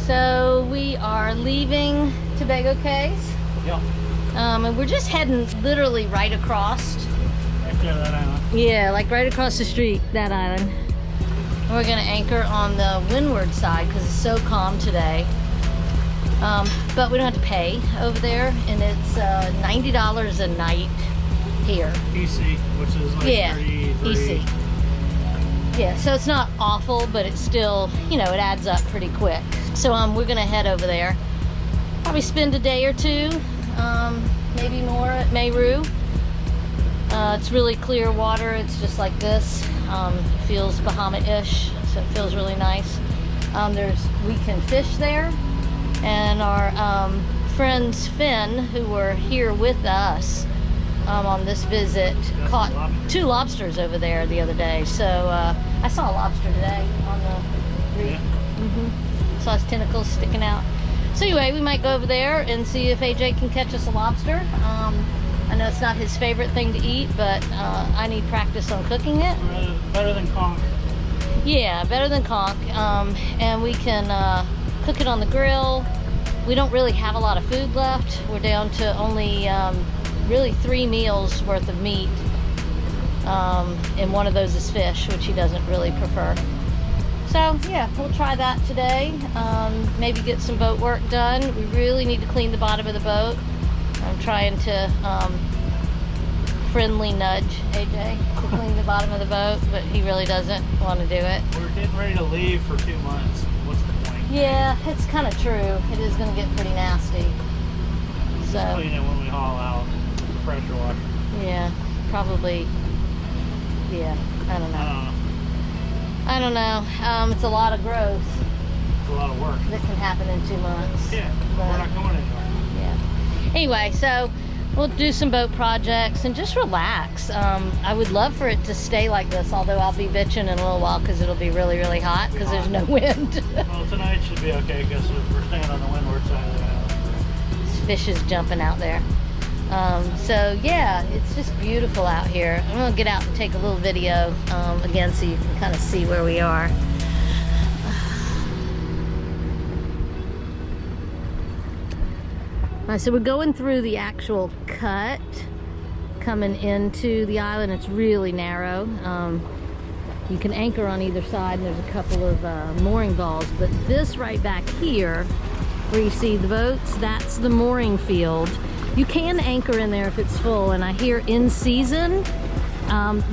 So we are leaving Tobago Cays. Yep. And we're just heading literally right across. Right there, that island. Yeah, like right across the street, that island. We're gonna anchor on the Windward side because it's so calm today. But we don't have to pay over there, and it's $90 a night here. EC, which is like Yeah, 33. EC. Yeah, so it's not awful, but it's still, you know, it adds up pretty quick. So we're gonna head over there. Probably spend a day or two, maybe more at Mayreau. It's really clear water. It's just like this. It feels Bahama-ish, so it feels really nice. We can fish there, and our friends Finn, who were here with us on this visit, caught 2 lobsters over there the other day. So I saw a lobster today on the reef. Yeah. Saw his tentacles sticking out. So anyway, we might go over there and see if AJ can catch us a lobster. I know it's not his favorite thing to eat, but I need practice on cooking it. Better than conch. Yeah, better than conch. And we can cook it on the grill. We don't really have a lot of food left. We're down to only really 3 meals worth of meat. And one of those is fish, which he doesn't really prefer. So yeah, we'll try that today. Maybe get some boat work done. We really need to clean the bottom of the boat. I'm trying to friendly nudge AJ to clean the bottom of the boat, but he really doesn't want to do it. We're getting ready to leave for 2 months. What's the point? Yeah, it's kind of true. It is going to get pretty nasty. Just clean it when we haul out the pressure washer. Yeah, probably. Yeah, I don't know. I don't know. It's a lot of growth. It's a lot of work. That can happen in 2 months. Yeah, we're not going anywhere. Yeah. Anyway, so we'll do some boat projects and just relax. I would love for it to stay like this, although I'll be bitching in a little while because it'll be really, really hot because there's no wind. Well, tonight should be okay because we're staying on the windward side of the island. Fish is jumping out there. So yeah, it's just beautiful out here. I'm gonna get out and take a little video again so you can kind of see where we are. Alright, so we're going through the actual cut coming into the island. It's really narrow. You can anchor on either side, and there's a couple of mooring balls, but this right back here where you see the boats, that's the mooring field. You can anchor in there if it's full, and I hear in season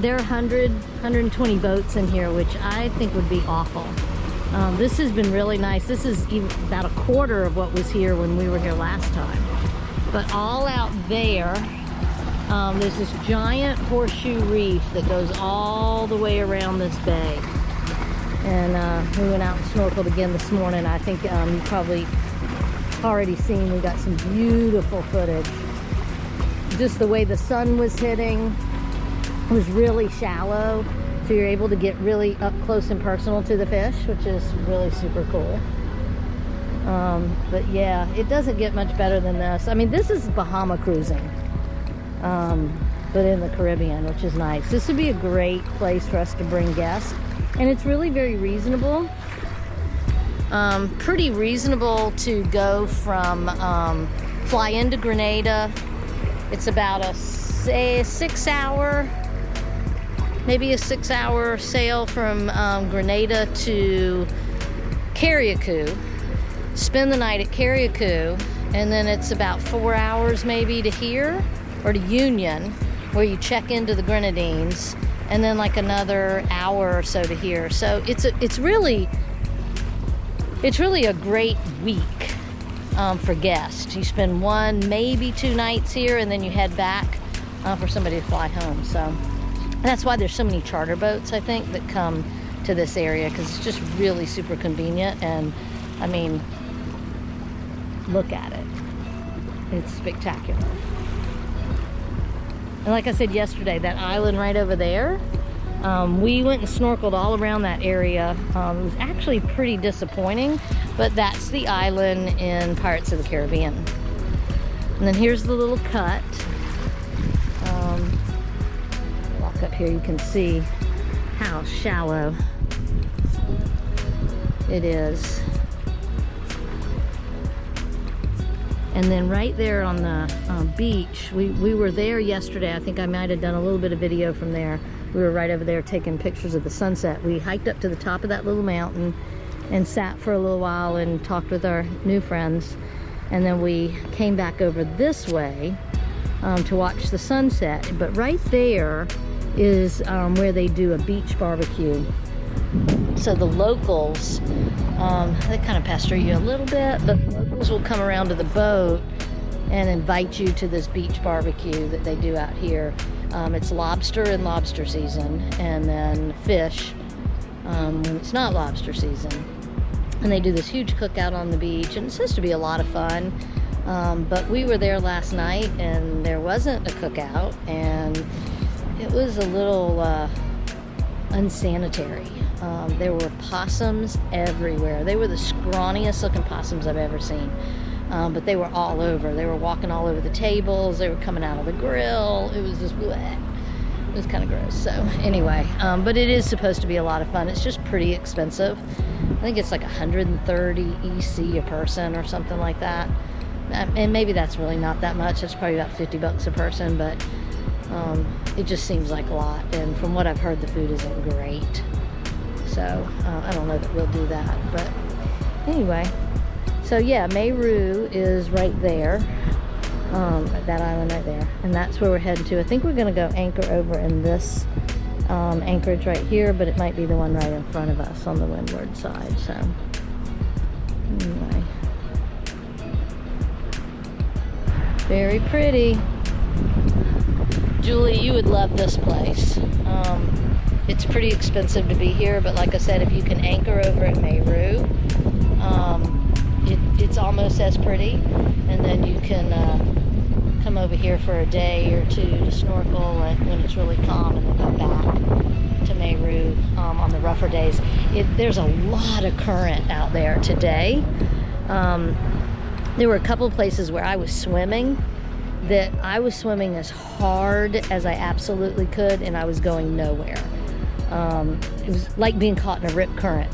there are 120 boats in here, which I think would be awful. This has been really nice. This is even about a quarter of what was here when we were here last time. But all out there, there's this giant horseshoe reef that goes all the way around this bay. And we went out and snorkeled again this morning. I think you've probably already seen we got some beautiful footage. Just the way the sun was hitting. It was really shallow, so you're able to get really up close and personal to the fish, which is really super cool. But yeah, it doesn't get much better than this. I mean, this is Bahama cruising, but in the Caribbean, which is nice. This would be a great place for us to bring guests, and it's really very reasonable. Pretty reasonable to go from fly into Grenada. It's about a 6 hour, maybe a 6 hour sail from Grenada to Carriacou. Spend the night at Carriacou, and then it's about 4 hours maybe to here, or to Union, where you check into the Grenadines, and then like another hour or so to here. So it's really a great week for guests. You spend 1, maybe 2 nights here, and then you head back for somebody to fly home. So that's why there's so many charter boats, I think, that come to this area, because it's just really super convenient. And I mean, look at it. It's spectacular. And like I said yesterday, that island right over there, we went and snorkeled all around that area. It was actually pretty disappointing, but that's the island in Pirates of the Caribbean. And then here's the little cut. Walk up here, you can see how shallow it is. And then right there on the beach, we were there yesterday. I think I might have done a little bit of video from there. We were right over there taking pictures of the sunset. We hiked up to the top of that little mountain and sat for a little while and talked with our new friends. And then we came back over this way to watch the sunset. But right there is where they do a beach barbecue. So the locals, they kind of pester you a little bit, but the locals will come around to the boat and invite you to this beach barbecue that they do out here. It's lobster in lobster season, and then fish when it's not lobster season. And they do this huge cookout on the beach, and it's supposed to be a lot of fun. But we were there last night, and there wasn't a cookout, and it was a little unsanitary. There were possums everywhere. They were the scrawniest looking possums I've ever seen. But they were all over. They were walking all over the tables. They were coming out of the grill. It was just bleh. It was kind of gross. So anyway, but it is supposed to be a lot of fun. It's just pretty expensive. I think it's like 130 EC a person or something like that. And maybe that's really not that much. It's probably about 50 bucks a person, but it just seems like a lot. And from what I've heard, the food isn't great. So I don't know that we'll do that, but anyway. So yeah, Mayreau is right there, that island right there, and that's where we're heading to. I think we're gonna go anchor over in this anchorage right here, but it might be the one right in front of us on the Windward side. So anyway, very pretty. Julie, you would love this place. It's pretty expensive to be here, but like I said, if you can anchor over at Mayreau, it's almost as pretty. And then you can come over here for a day or two to snorkel when it's really calm, and then go back to Mayreau on the rougher days. There's a lot of current out there today. There were a couple of places where I was swimming that I was swimming as hard as I absolutely could, and I was going nowhere. It was like being caught in a rip current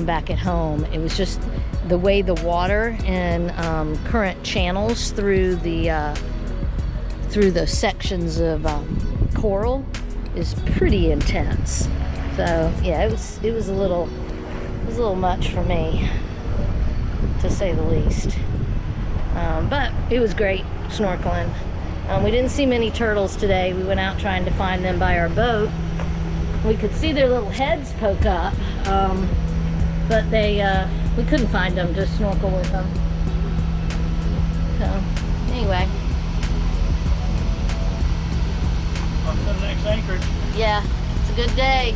back at home. It was just the way the water and current channels through those sections of coral is pretty intense. So yeah, it was a little much for me, to say the least. But it was great snorkeling. We didn't see many turtles today. We went out trying to find them by our boat. We could see their little heads poke up, but we couldn't find them to snorkel with them. So anyway, On to the next anchorage. yeah, it's a good day.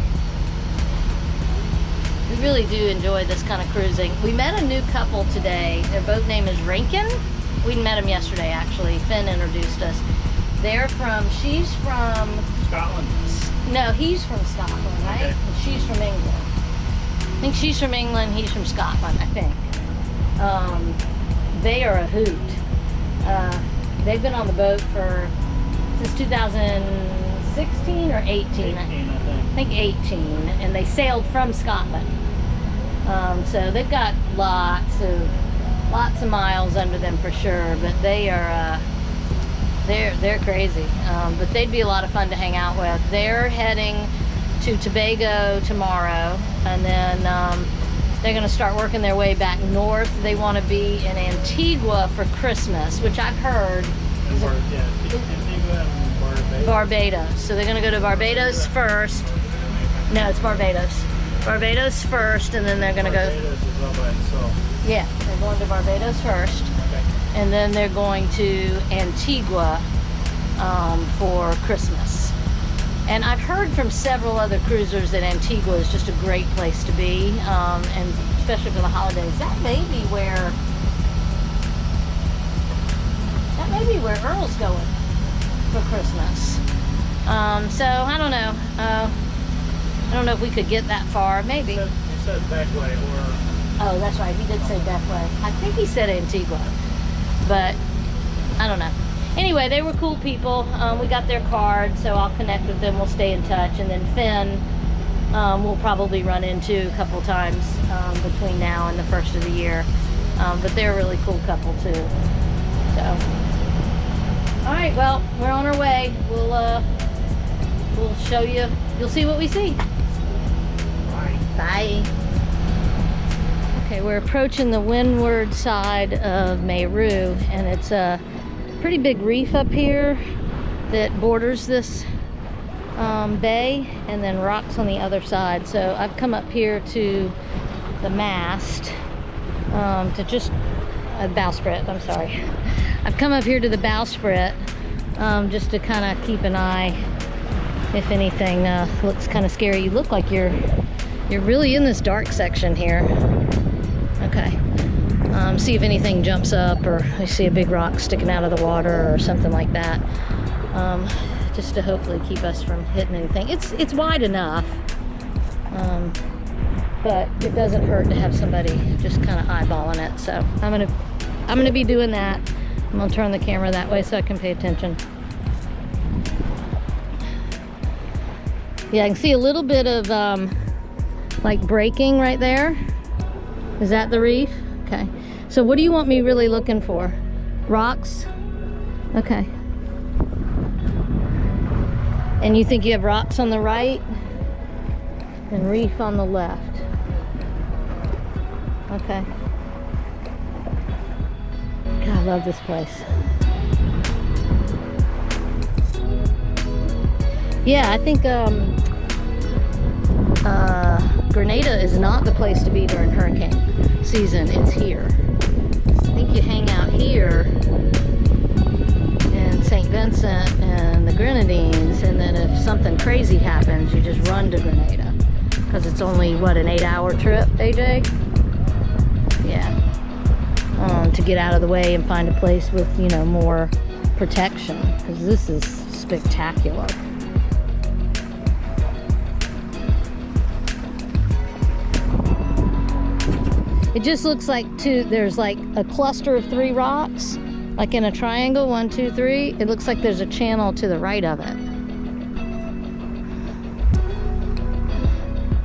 We really do enjoy this kind of cruising. We met a new couple today. Their boat name is Rankin. We met them yesterday, actually. Finn introduced us. She's from Scotland. No, he's from Scotland, right? Okay. And she's from England. I think she's from England, he's from Scotland, I think. They are a hoot. They've been on the boat since 2016 or 18. 18, I think. 18, and they sailed from Scotland. So they've got lots of miles under them for sure, but they are they're crazy. But they'd be a lot of fun to hang out with. They're heading to Tobago tomorrow, and then they're going to start working their way back north. They want to be in Antigua for Christmas, which I've heard is Antigua and Barbados. Barbados. So they're going to go to Barbados first. No, it's Barbados. Barbados first, and then they're going to go. Barbados is all by itself. Yeah, they're going to Barbados first. Okay. And then they're going to Antigua for Christmas. And I've heard from several other cruisers that Antigua is just a great place to be, and especially for the holidays. That may be where Earl's going for Christmas. So I don't know. I don't know if we could get that far. Maybe. He said Beckway or. Oh, that's right. He did say Beckway. I think he said Antigua, but I don't know. Anyway, they were cool people. We got their card, so I'll connect with them. We'll stay in touch. And then Finn, we'll probably run into a couple times between now and the first of the year. But they're a really cool couple, too. So, all right, well, we're on our way. We'll show you. You'll see what we see. Bye. Bye. Okay, we're approaching the windward side of Mayreau, and it's a pretty big reef up here that borders this bay, and then rocks on the other side. So I've come up here to the mast to just bowsprit. I'm sorry. I've come up here to the bowsprit just to kind of keep an eye if anything looks kind of scary. You look like you're really in this dark section here. Okay. See if anything jumps up, or I see a big rock sticking out of the water or something like that. Just to hopefully keep us from hitting anything. It's wide enough, but it doesn't hurt to have somebody just kind of eyeballing it. So I'm gonna be doing that. I'm gonna turn the camera that way so I can pay attention. Yeah, I can see a little bit of like breaking right there. Is that the reef? Okay. So what do you want me really looking for? Rocks? Okay. And you think you have rocks on the right and reef on the left? Okay. God, I love this place. Yeah, I think Grenada is not the place to be during hurricane season. It's here. I think you hang out here in St. Vincent and the Grenadines, and then if something crazy happens, you just run to Grenada, because it's only, what, an 8-hour trip, AJ? Yeah. To get out of the way and find a place with, you know, more protection, because this is spectacular. It just looks like there's like a cluster of 3 rocks, like in a triangle, 1, 2, 3. It looks like there's a channel to the right of it.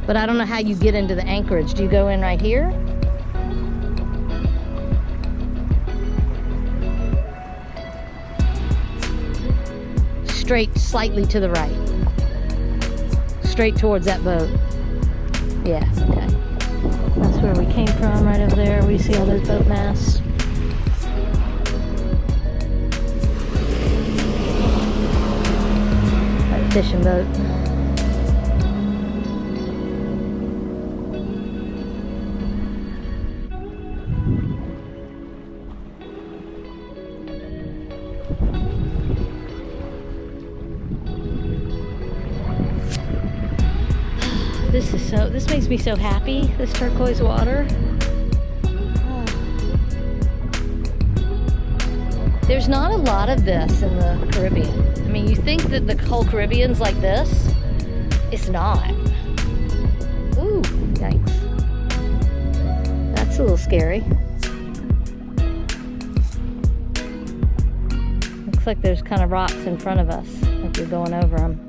But I don't know how you get into the anchorage. Do you go in right here? Straight, slightly to the right. Straight towards that boat. Yeah, okay. That's where we came from, right over there. We see all those boat masts. That fishing boat. This makes me so happy, this turquoise water. Oh. There's not a lot of this in the Caribbean. I mean, you think that the whole Caribbean's like this? It's not. Ooh, yikes. That's a little scary. Looks like there's kind of rocks in front of us, like you're going over them.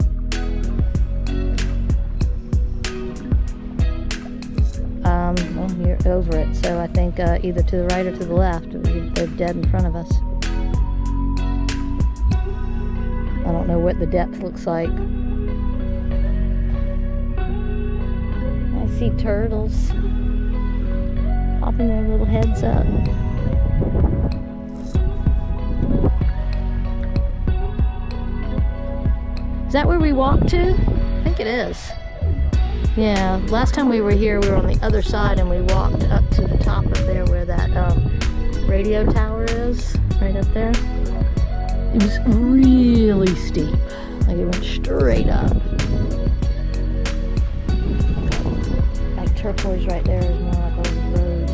Well, you're over it, so I think either to the right or to the left. They're dead in front of us. I don't know what the depth looks like. I see turtles popping their little heads up. Is that where we walked to? I think it is. Yeah, last time we were here, we were on the other side, and we walked up to the top of there where that radio tower is, right up there. It was really steep, like it went straight up. That turquoise right there is more like a road.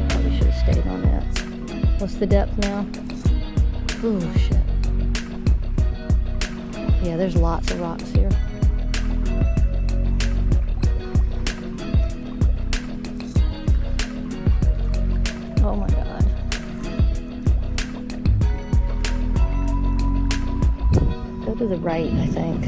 Probably should have stayed on that. What's the depth now? Oh, shit. Yeah, there's lots of rocks here. Oh my God. Go to the right, I think.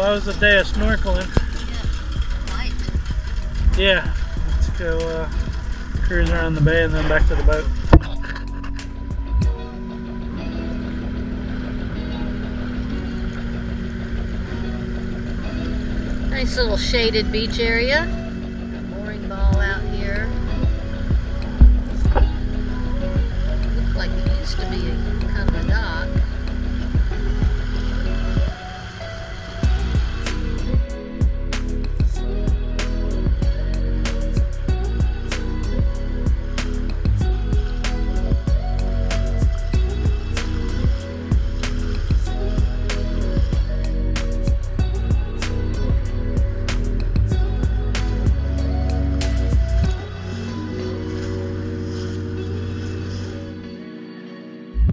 that was a day of snorkeling. Yeah, let's go cruise around the bay and then back to the boat. Nice little shaded beach area.